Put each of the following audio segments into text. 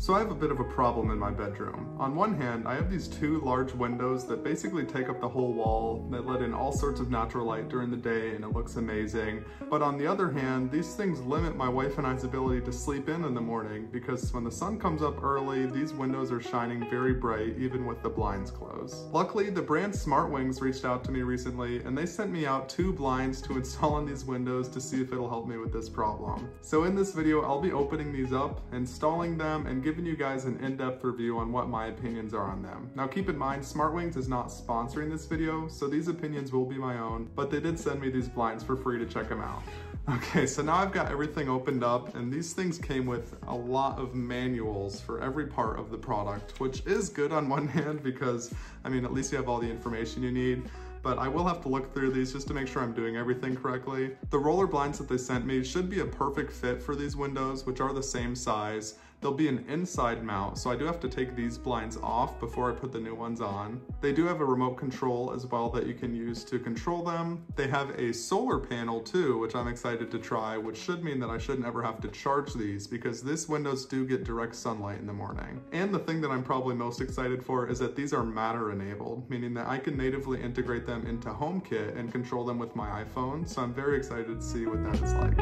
So I have a bit of a problem in my bedroom. On one hand, I have these two large windows that basically take up the whole wall, that let in all sorts of natural light during the day and it looks amazing. But on the other hand, these things limit my wife and I's ability to sleep in the morning because when the sun comes up early, these windows are shining very bright even with the blinds closed. Luckily, the brand SmartWings reached out to me recently and they sent me out 2 blinds to install on these windows to see if it'll help me with this problem. So in this video, I'll be opening these up, installing them, and giving you guys an in-depth review on what my opinions are on them. Now keep in mind, SmartWings is not sponsoring this video, so these opinions will be my own, but they did send me these blinds for free to check them out. Okay, so now I've got everything opened up, and these things came with a lot of manuals for every part of the product, which is good on one hand because, I mean, at least you have all the information you need. But I will have to look through these just to make sure I'm doing everything correctly. The roller blinds that they sent me should be a perfect fit for these windows, which are the same size. They'll be an inside mount, so I do have to take these blinds off before I put the new ones on. They do have a remote control as well that you can use to control them. They have a solar panel too, which I'm excited to try, which should mean that I shouldn't ever have to charge these because these windows do get direct sunlight in the morning. And the thing that I'm probably most excited for is that these are Matter enabled, meaning that I can natively integrate them into HomeKit and control them with my iPhone, so I'm very excited to see what that is like.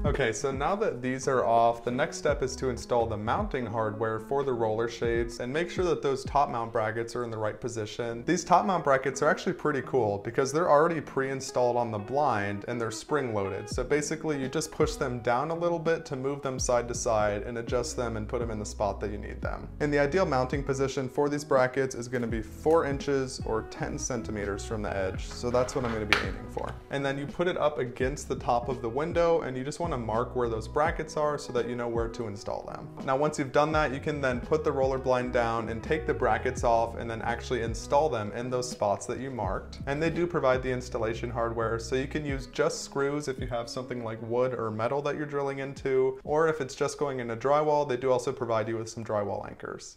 Okay, so now that these are off, the next step is to install the mounting hardware for the roller shades and make sure that those top mount brackets are in the right position. These top mount brackets are actually pretty cool because they're already pre-installed on the blind and they're spring loaded. So basically you just push them down a little bit to move them side to side and adjust them and put them in the spot that you need them. And the ideal mounting position for these brackets is going to be 4 inches or 10 centimeters from the edge. So that's what I'm going to be aiming for. And then you put it up against the top of the window and you just want to mark where those brackets are so that you know where to install them. Now once you've done that, you can then put the roller blind down and take the brackets off and then actually install them in those spots that you marked. And they do provide the installation hardware, so you can use just screws if you have something like wood or metal that you're drilling into, or if it's just going into drywall, they do also provide you with some drywall anchors.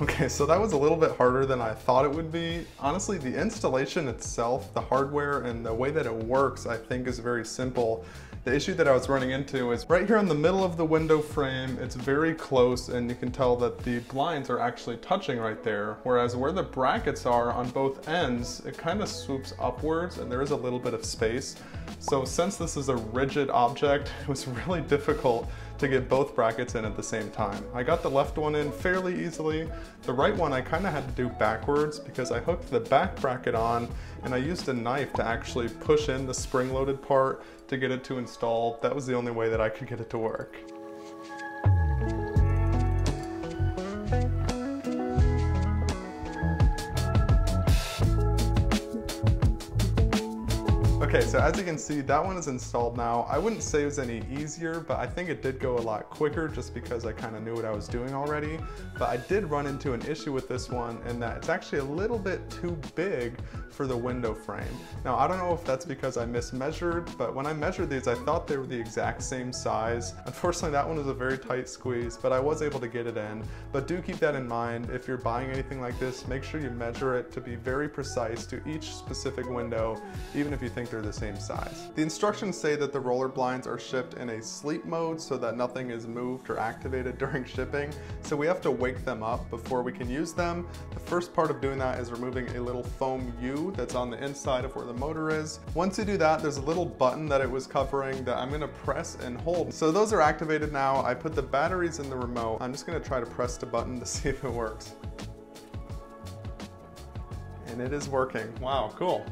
Okay, so that was a little bit harder than I thought it would be. Honestly, the installation itself, the hardware and the way that it works, I think is very simple. The issue that I was running into is right here in the middle of the window frame, it's very close and you can tell that the blinds are actually touching right there. Whereas where the brackets are on both ends, it kind of swoops upwards and there is a little bit of space. So since this is a rigid object, it was really difficult to get both brackets in at the same time. I got the left one in fairly easily. The right one I kind of had to do backwards because I hooked the back bracket on and I used a knife to actually push in the spring-loaded part to get it to install. That was the only way that I could get it to work. Okay, so as you can see, that one is installed now. I wouldn't say it was any easier, but I think it did go a lot quicker just because I kind of knew what I was doing already. But I did run into an issue with this one in that it's actually a little bit too big for the window frame. Now, I don't know if that's because I mismeasured, but when I measured these, I thought they were the exact same size. Unfortunately, that one was a very tight squeeze, but I was able to get it in. But do keep that in mind. If you're buying anything like this, make sure you measure it to be very precise to each specific window, even if you think they're the same size. The instructions say that the roller blinds are shipped in a sleep mode so that nothing is moved or activated during shipping. So we have to wake them up before we can use them. The first part of doing that is removing a little foam U that's on the inside of where the motor is. Once you do that, there's a little button that it was covering that I'm gonna press and hold. So those are activated now. I put the batteries in the remote. I'm just gonna try to press the button to see if it works. And it is working. Wow, cool.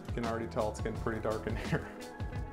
You can already tell it's getting pretty dark in here.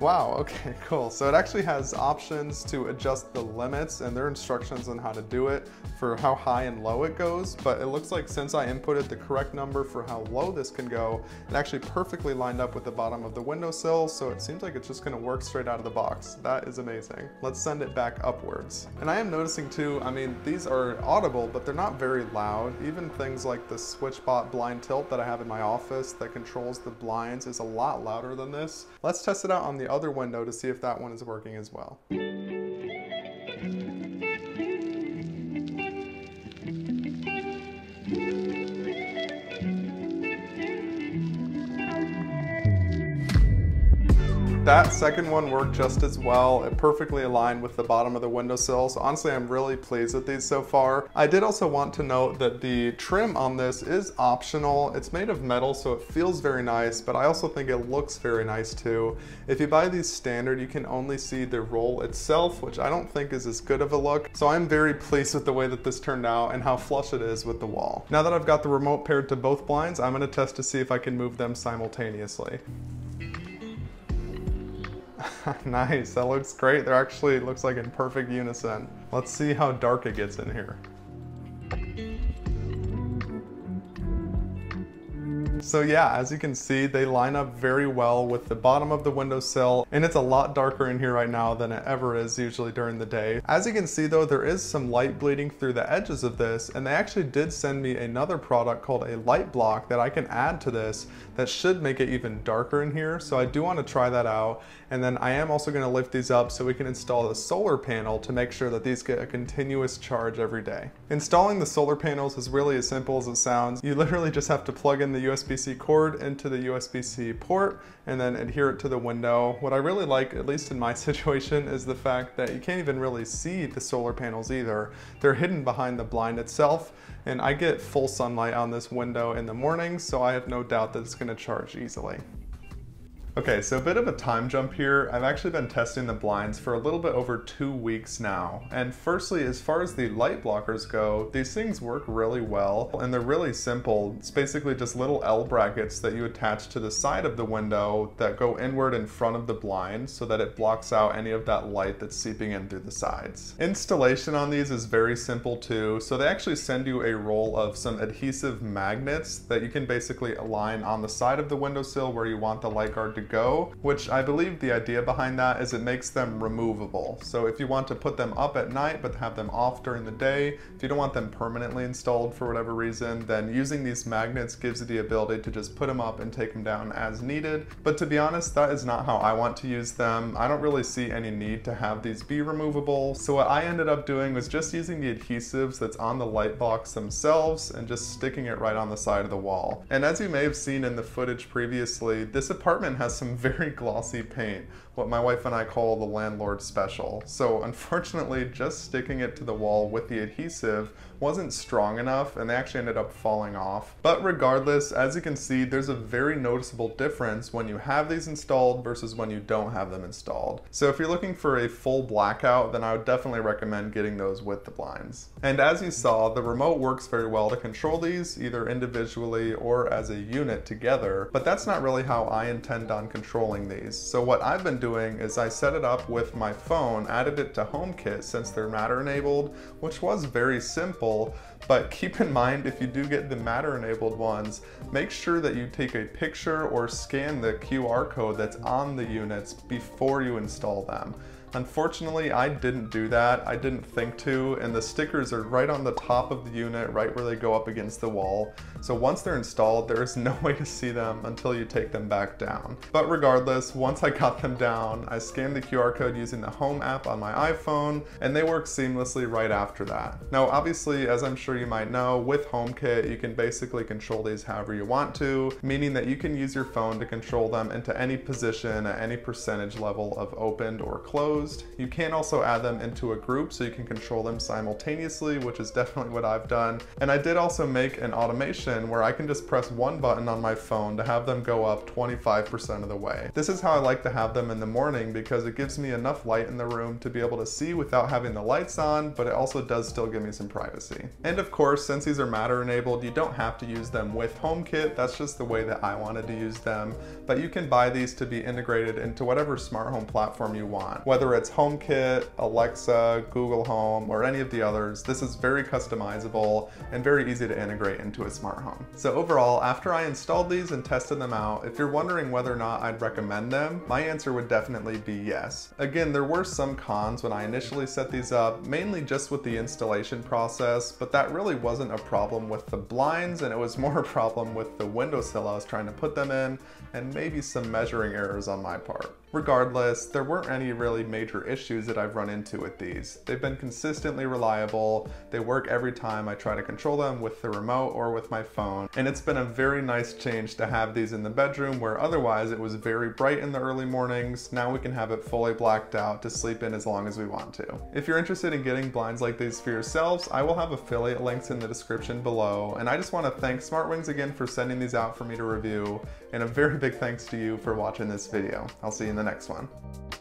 Wow, okay, cool. So it actually has options to adjust the limits, and there are instructions on how to do it for how high and low it goes, but it looks like since I inputted the correct number for how low this can go, it actually perfectly lined up with the bottom of the windowsill, so it seems like it's just gonna work straight out of the box. That is amazing. Let's send it back upwards. And I am noticing too, I mean, these are audible, but they're not very loud. Even things like the SwitchBot blind tilt that I have in my office that controls the blinds is a lot louder than this. Let's test it out on the other window to see if that one is working as well. That second one worked just as well. It perfectly aligned with the bottom of the windowsill. So honestly, I'm really pleased with these so far. I did also want to note that the trim on this is optional. It's made of metal, so it feels very nice, but I also think it looks very nice too. If you buy these standard, you can only see the roll itself, which I don't think is as good of a look. So I'm very pleased with the way that this turned out and how flush it is with the wall. Now that I've got the remote paired to both blinds, I'm gonna test to see if I can move them simultaneously. Nice, that looks great. They're actually, looks like in perfect unison. Let's see how dark it gets in here. So yeah, as you can see, they line up very well with the bottom of the windowsill, and it's a lot darker in here right now than it ever is usually during the day. As you can see though, there is some light bleeding through the edges of this, and they actually did send me another product called a light block that I can add to this that should make it even darker in here. So I do want to try that out. And then I am also going to lift these up so we can install the solar panel to make sure that these get a continuous charge every day. Installing the solar panels is really as simple as it sounds. You literally just have to plug in the USB-C cord into the USB-C port and then adhere it to the window. What I really like, at least in my situation, is the fact that you can't even really see the solar panels either. They're hidden behind the blind itself, and I get full sunlight on this window in the morning, so I have no doubt that it's going to charge easily. Okay, so a bit of a time jump here. I've actually been testing the blinds for a little bit over 2 weeks now. And firstly, as far as the light blockers go, these things work really well and they're really simple. It's basically just little L brackets that you attach to the side of the window that go inward in front of the blind so that it blocks out any of that light that's seeping in through the sides. Installation on these is very simple too. So they actually send you a roll of some adhesive magnets that you can basically align on the side of the windowsill where you want the light guard to go, which I believe the idea behind that is it makes them removable. So if you want to put them up at night but have them off during the day, if you don't want them permanently installed for whatever reason, then using these magnets gives you the ability to just put them up and take them down as needed. But to be honest, that is not how I want to use them. I don't really see any need to have these be removable. So what I ended up doing was just using the adhesives that's on the light box themselves and just sticking it right on the side of the wall. And as you may have seen in the footage previously, this apartment has some very glossy paint, what my wife and I call the landlord special. So unfortunately, just sticking it to the wall with the adhesive wasn't strong enough and they actually ended up falling off. But regardless, as you can see, there's a very noticeable difference when you have these installed versus when you don't have them installed. So if you're looking for a full blackout, then I would definitely recommend getting those with the blinds. And as you saw, the remote works very well to control these either individually or as a unit together, but that's not really how I intend on controlling these. So what I've been doing is I set it up with my phone, added it to HomeKit since they're Matter enabled, which was very simple. But keep in mind, if you do get the Matter enabled ones, make sure that you take a picture or scan the QR code that's on the units before you install them. Unfortunately, I didn't do that. I didn't think to, and the stickers are right on the top of the unit, right where they go up against the wall. So once they're installed, there is no way to see them until you take them back down. But regardless, once I got them down, I scanned the QR code using the Home app on my iPhone, and they work seamlessly right after that. Now, obviously, as I'm sure you might know, with HomeKit, you can basically control these however you want to, meaning that you can use your phone to control them into any position at any percentage level of opened or closed. closed. You can also add them into a group so you can control them simultaneously, which is definitely what I've done. And I did also make an automation where I can just press one button on my phone to have them go up 25% of the way. This is how I like to have them in the morning because it gives me enough light in the room to be able to see without having the lights on, but it also does still give me some privacy. And of course, since these are Matter enabled, you don't have to use them with HomeKit. That's just the way that I wanted to use them. But you can buy these to be integrated into whatever smart home platform you want. Whether it's HomeKit, Alexa, Google Home, or any of the others, this is very customizable and very easy to integrate into a smart home. So overall, after I installed these and tested them out, if you're wondering whether or not I'd recommend them, my answer would definitely be yes. Again, there were some cons when I initially set these up, mainly just with the installation process, but that really wasn't a problem with the blinds, and it was more a problem with the windowsill I was trying to put them in, and maybe some measuring errors on my part. Regardless, there weren't any really major issues that I've run into with these. They've been consistently reliable, they work every time I try to control them with the remote or with my phone, and it's been a very nice change to have these in the bedroom where otherwise it was very bright in the early mornings. Now we can have it fully blacked out to sleep in as long as we want to. If you're interested in getting blinds like these for yourselves, I will have affiliate links in the description below, and I just want to thank SmartWings again for sending these out for me to review, and a very big thanks to you for watching this video. I'll see you in the next one.